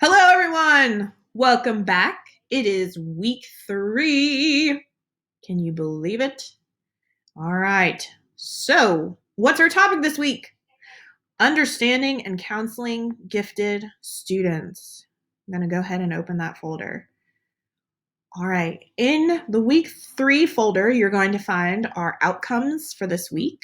Hello, everyone. Welcome back. It is week 3. Can you believe it? All right. So, what's our topic this week? Understanding and counseling gifted students. I'm going to go ahead and open that folder. All right. In the week 3 folder, you're going to find our outcomes for this week.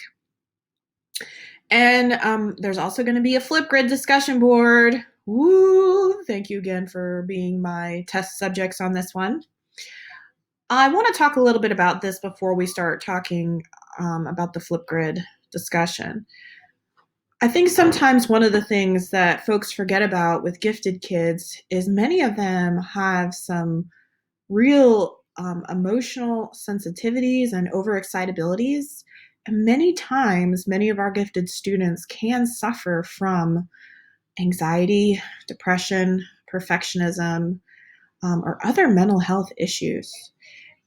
And there's also going to be a Flipgrid discussion board. Woo! Thank you again for being my test subjects on this one. I want to talk a little bit about this before we start talking about the Flipgrid discussion. I think sometimes one of the things that folks forget about with gifted kids is many of them have some real emotional sensitivities and overexcitabilities. And many times, many of our gifted students can suffer from anxiety, depression, perfectionism, or other mental health issues.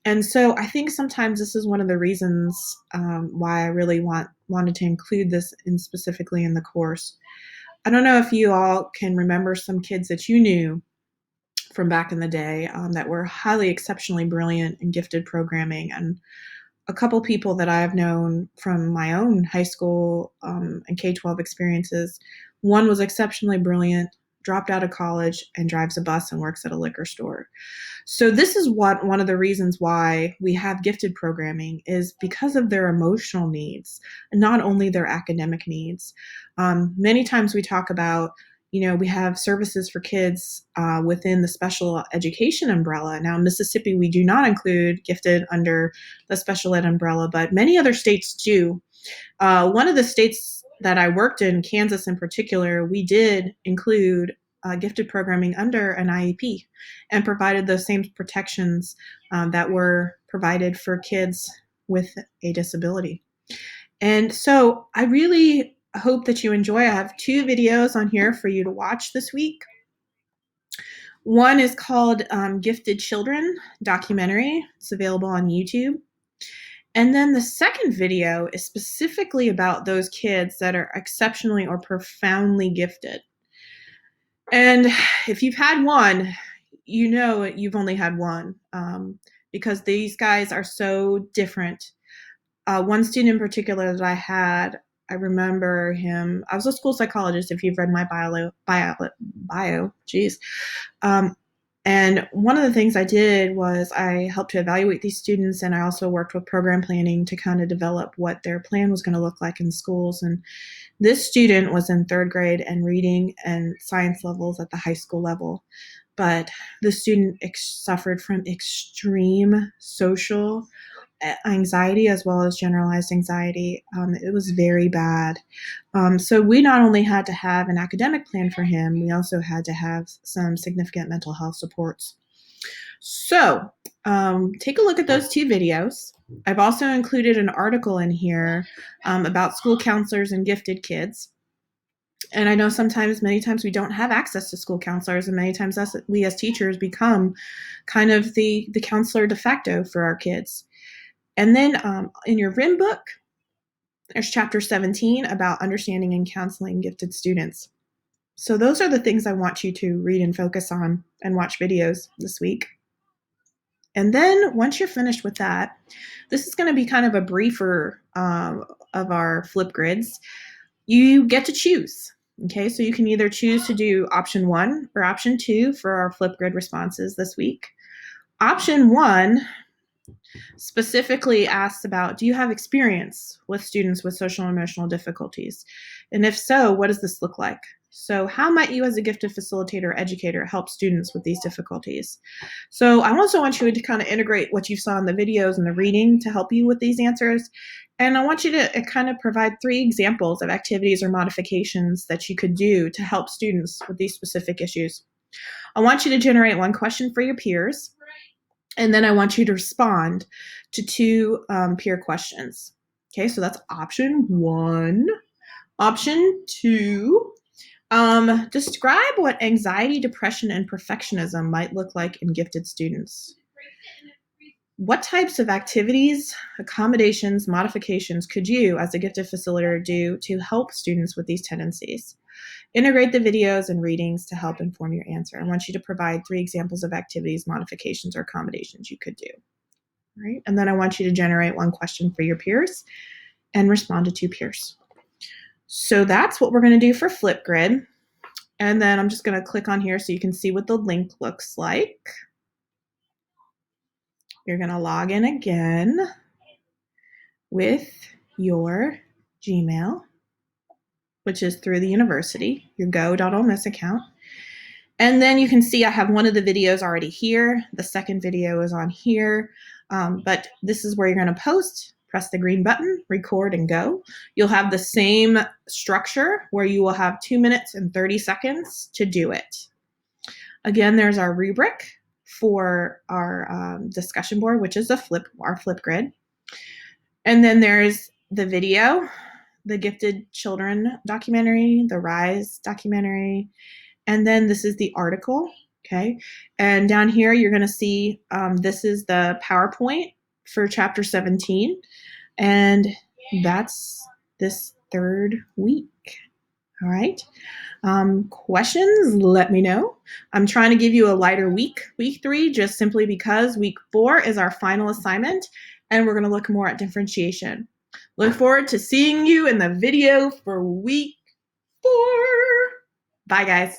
And so I think sometimes this is one of the reasons why I really wanted to include this specifically in the course. I don't know if you all can remember some kids that you knew from back in the day that were highly exceptionally brilliant in gifted programming, and a couple people that I've known from my own high school and K-12 experiences. One was exceptionally brilliant, dropped out of college, and drives a bus and works at a liquor store. So this is one of the reasons why we have gifted programming, is because of their emotional needs, and not only their academic needs. Many times we talk about, we have services for kids within the special education umbrella. Now, in Mississippi, we do not include gifted under the special ed umbrella, but many other states do. One of the states that I worked in, Kansas in particular, we did include gifted programming under an IEP and provided those same protections that were provided for kids with a disability. And so I really hope that you enjoy. I have 2 videos on here for you to watch this week. One is called Gifted Children Documentary. It's available on YouTube. And then the second video is specifically about those kids that are exceptionally or profoundly gifted. And if you've had one, you know you've only had one, because these guys are so different. One student in particular that I had, I remember him. I was a school psychologist, if you've read my bio, geez. And one of the things I did was I helped to evaluate these students, and I also worked with program planning to kind of develop what their plan was going to look like in schools. And this student was in 3rd grade and reading and science levels at the high school level. But the student suffered from extreme social anxiety as well as generalized anxiety. It was very bad. So we not only had to have an academic plan for him, we also had to have some significant mental health supports. So take a look at those 2 videos. I've also included an article in here about school counselors and gifted kids. And I know many times we don't have access to school counselors, and many times we as teachers become kind of the counselor de facto for our kids. And then in your RIM book, there's chapter 17 about understanding and counseling gifted students. So those are the things I want you to read and focus on and watch videos this week. And then once you're finished with that, this is going to be kind of a briefer of our Flipgrids. You get to choose. Okay, so you can either choose to do option 1 or option 2 for our Flipgrid responses this week. Option 1 specifically asks about, do you have experience with students with social and emotional difficulties? And if so, what does this look like? So how might you as a gifted facilitator or educator help students with these difficulties? So I also want you to kind of integrate what you saw in the videos and the reading to help you with these answers. And I want you to kind of provide 3 examples of activities or modifications that you could do to help students with these specific issues. I want you to generate 1 question for your peers. And then I want you to respond to 2 peer questions. Okay, so that's option 1. Option 2, describe what anxiety, depression, and perfectionism might look like in gifted students. What types of activities, accommodations, modifications could you as a gifted facilitator do to help students with these tendencies? Integrate the videos and readings to help inform your answer. I want you to provide 3 examples of activities, modifications, or accommodations you could do. All right? And then I want you to generate 1 question for your peers and respond to 2 peers. So that's what we're going to do for Flipgrid. And then I'm just going to click on here so you can see what the link looks like. You're going to log in again with your Gmail, which is through the university, your go.olemiss account. And then you can see I have one of the videos already here. The second video is on here, but this is where you're going to post. Press the green button, record, and go. You'll have the same structure where you will have 2 minutes and 30 seconds to do it. Again, there's our rubric for our discussion board, which is our Flipgrid. And then there's the video, the Gifted Children documentary, the RISE documentary, and then this is the article, okay? And down here, you're gonna see this is the PowerPoint for chapter 17, and that's this 3rd week, all right? Questions, let me know. I'm trying to give you a lighter week 3, just simply because week 4 is our final assignment, and we're gonna look more at differentiation. Look forward to seeing you in the video for week 4. Bye, guys.